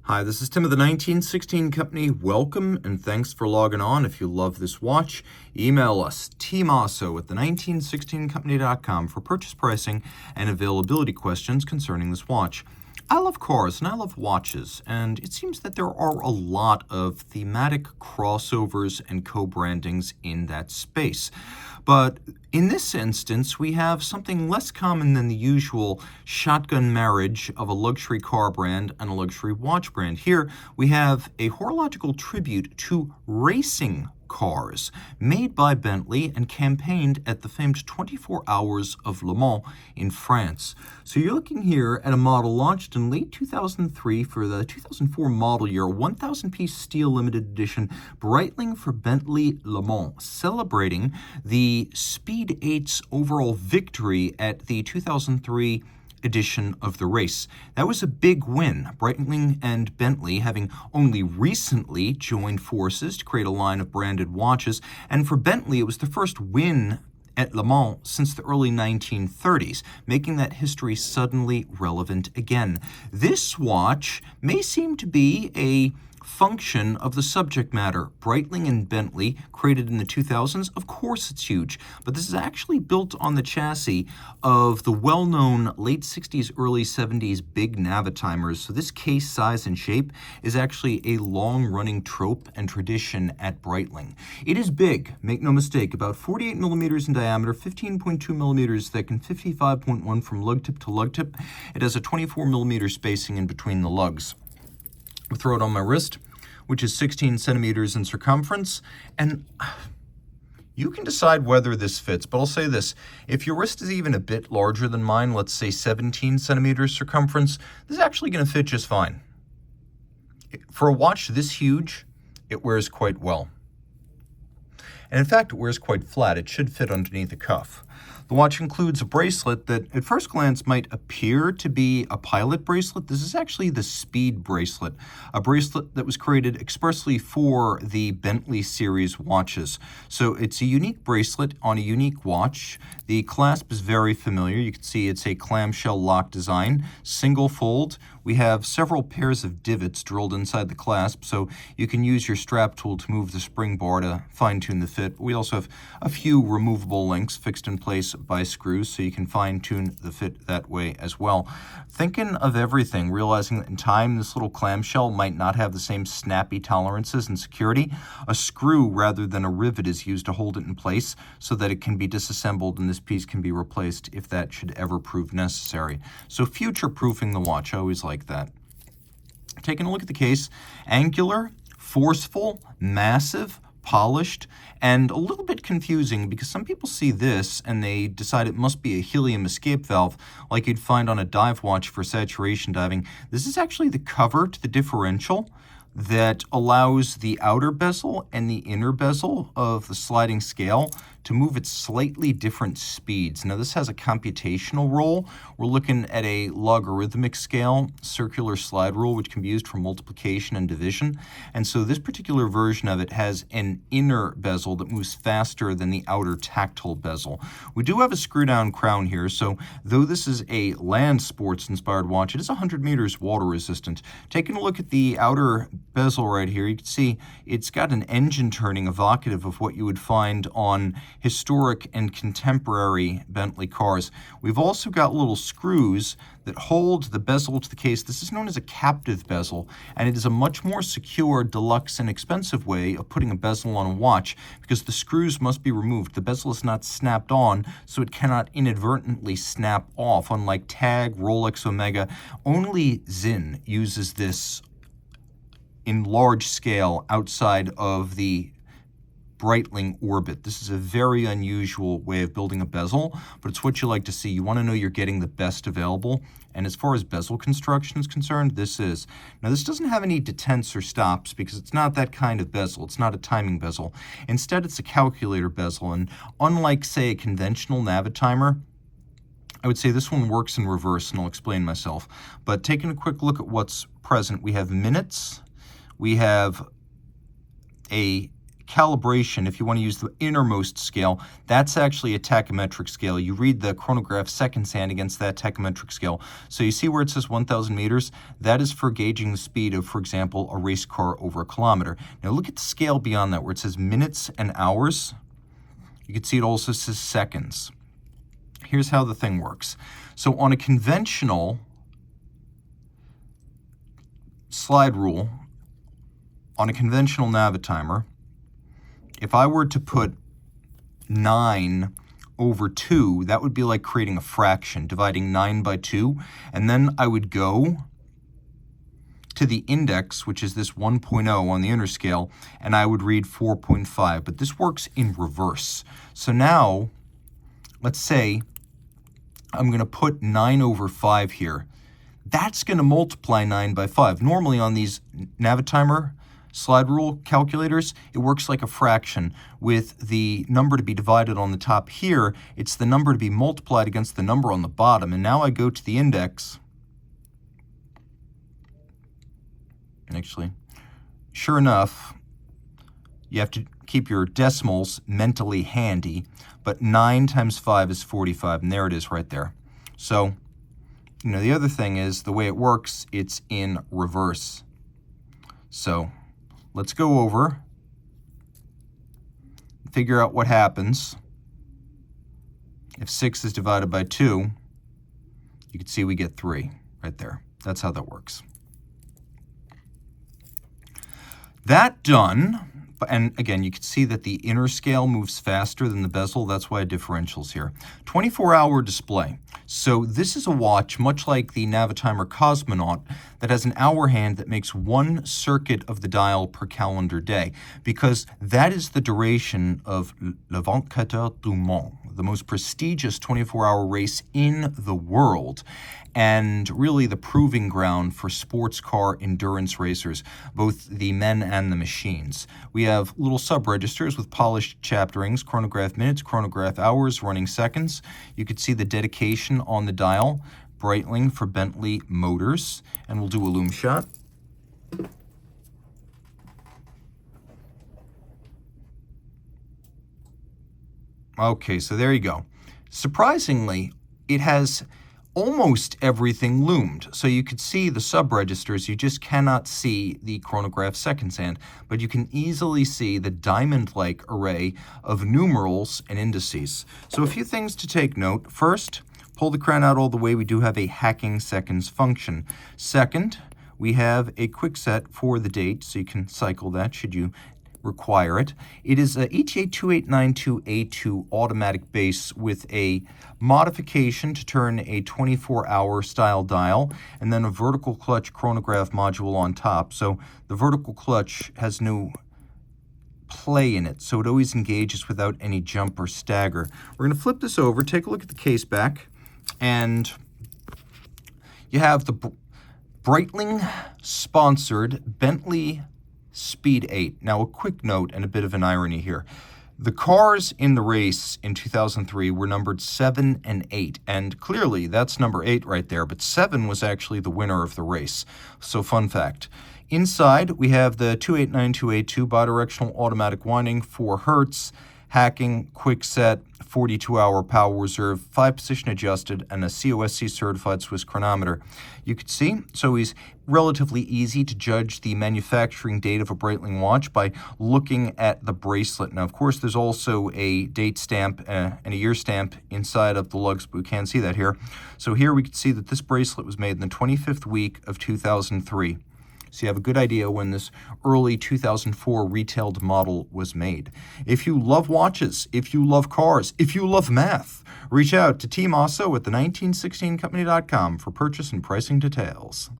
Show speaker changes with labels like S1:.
S1: Hi, this is Tim of the 1916 Company. Welcome and thanks for logging on. If you love this watch, email us, Team Mosso at the1916company.com for purchase pricing and availability questions concerning this watch. I love cars and I love watches, and it seems that there are a lot of thematic crossovers and co-brandings in that space. But in this instance, we have something less common than the usual shotgun marriage of a luxury car brand and a luxury watch brand. Here, we have a horological tribute to racing cars made by Bentley and campaigned at the famed 24 Hours of Le Mans in France. So you're looking here at a model launched in late 2003 for the 2004 model year, 1,000-piece steel limited edition Breitling for Bentley Le Mans, celebrating the Speed 8's overall victory at the 2003 edition of the race. That was a big win. Breitling and Bentley having only recently joined forces to create a line of branded watches, and for Bentley it was the first win at Le Mans since the early 1930s, making that history suddenly relevant again. This watch may seem to be a function of the subject matter. Breitling and Bentley, created in the 2000s, of course it's huge, but this is actually built on the chassis of the well-known late 60s, early 70s big Navitimers. So this case size and shape is actually a long-running trope and tradition at Breitling. It is big, make no mistake, about 48 millimeters in diameter, 15.2 millimeters thick, and 55.1 from lug tip to lug tip. It has a 24 millimeter spacing in between the lugs. I throw it on my wrist, which is 16 centimeters in circumference, and you can decide whether this fits, but I'll say this. If your wrist is even a bit larger than mine, let's say 17 centimeters circumference, this is actually going to fit just fine. For a watch this huge, it wears quite well. And in fact, it wears quite flat. It should fit underneath the cuff. The watch includes a bracelet that at first glance might appear to be a pilot bracelet. This is actually the Speed bracelet, a bracelet that was created expressly for the Bentley series watches. So it's a unique bracelet on a unique watch. The clasp is very familiar. You can see it's a clamshell lock design, single fold. We have several pairs of divots drilled inside the clasp, so you can use your strap tool to move the spring bar to fine-tune the fit. We also have a few removable links fixed in place by screws, so you can fine-tune the fit that way as well. Thinking of everything, realizing that in time this little clamshell might not have the same snappy tolerances and security, a screw rather than a rivet is used to hold it in place so that it can be disassembled and this piece can be replaced if that should ever prove necessary. So future-proofing the watch, I always like that. Taking a look at the case, angular, forceful, massive, polished, and a little bit confusing because some people see this and they decide it must be a helium escape valve like you'd find on a dive watch for saturation diving. This is actually the cover to the differential that allows the outer bezel and the inner bezel of the sliding scale to move at slightly different speeds. Now this has a computational role. We're looking at a logarithmic scale, circular slide rule, which can be used for multiplication and division. And so this particular version of it has an inner bezel that moves faster than the outer tactile bezel. We do have a screw down crown here, so though this is a land sports inspired watch, it is 100 meters water resistant. Taking a look at the outer bezel right here, you can see it's got an engine turning evocative of what you would find on historic and contemporary Bentley cars. We've also got little screws that hold the bezel to the case. This is known as a captive bezel, and it is a much more secure, deluxe, and expensive way of putting a bezel on a watch because the screws must be removed. The bezel is not snapped on, so it cannot inadvertently snap off. Unlike Tag, Rolex, Omega, only Zinn uses this in large scale outside of the Breitling orbit. This is a very unusual way of building a bezel, but it's what you like to see. You want to know you're getting the best available, and as far as bezel construction is concerned, this is. Now this doesn't have any detents or stops because it's not that kind of bezel. It's not a timing bezel. Instead, it's a calculator bezel, and unlike, say, a conventional Navitimer, I would say this one works in reverse, and I'll explain myself. But taking a quick look at what's present, we have minutes, we have a calibration, if you want to use the innermost scale, that's actually a tachymetric scale. You read the chronograph seconds hand against that tachymetric scale. So you see where it says 1,000 meters? That is for gauging the speed of, for example, a race car over a kilometer. Now look at the scale beyond that where it says minutes and hours. You can see it also says seconds. Here's how the thing works. So on a conventional slide rule, on a conventional Navitimer, if I were to put 9 over 2, that would be like creating a fraction, dividing 9 by 2, and then I would go to the index, which is this 1.0 on the inner scale, and I would read 4.5, but this works in reverse. So now, let's say I'm going to put 9 over 5 here. That's going to multiply 9 by 5. Normally on these Navitimer slide rule calculators, it works like a fraction with the number to be divided on the top here. It's the number to be multiplied against the number on the bottom. And now I go to the index. Actually, sure enough, you have to keep your decimals mentally handy, but 9 times 5 is 45, and there it is right there. So, the other thing is the way it works, it's in reverse. So let's go over, figure out what happens if 6 is divided by 2. You can see we get 3 right there. That's how that works. That done, and again, you can see that the inner scale moves faster than the bezel. That's why differential's here. 24-hour display. So this is a watch, much like the Navitimer Cosmonaut, that has an hour hand that makes 1 circuit of the dial per calendar day, because that is the duration of Le 24 du Mans, the most prestigious 24-hour race in the world, and really the proving ground for sports car endurance racers, both the men and the machines. We have little sub-registers with polished chapterings, chronograph minutes, chronograph hours, running seconds. You can see the dedication on the dial, Breitling for Bentley motors, and we'll do a loom shot. Okay, so there you go. Surprisingly, it has almost everything loomed. So you could see the sub-registers, you just cannot see the chronograph seconds hand, but you can easily see the diamond-like array of numerals and indices. So a few things to take note. First, pull the crown out all the way. We do have a hacking seconds function. Second, we have a quick set for the date, so you can cycle that should you require it. It is a A2236212 automatic base with a modification to turn a 24-hour style dial, and then a vertical clutch chronograph module on top. So the vertical clutch has no play in it, so it always engages without any jump or stagger. We're going to flip this over, take a look at the case back, and you have the Breitling sponsored Bentley Speed 8. Now, a quick note and a bit of an irony here. The cars in the race in 2003 were numbered 7 and 8, and clearly that's number 8 right there, but 7 was actually the winner of the race. So fun fact. Inside, we have the 289282 bidirectional automatic winding, 4 hertz, hacking, quick set, 42-hour power reserve, 5-position adjusted, and a COSC certified Swiss chronometer. You can see, so it's relatively easy to judge the manufacturing date of a Breitling watch by looking at the bracelet. Now, of course, there's also a date stamp and a year stamp inside of the lugs, but we can't see that here. So here we can see that this bracelet was made in the 25th week of 2003. So you have a good idea when this early 2004 retailed model was made. If you love watches, if you love cars, if you love math, reach out to Team Mosso at the 1916company.com for purchase and pricing details.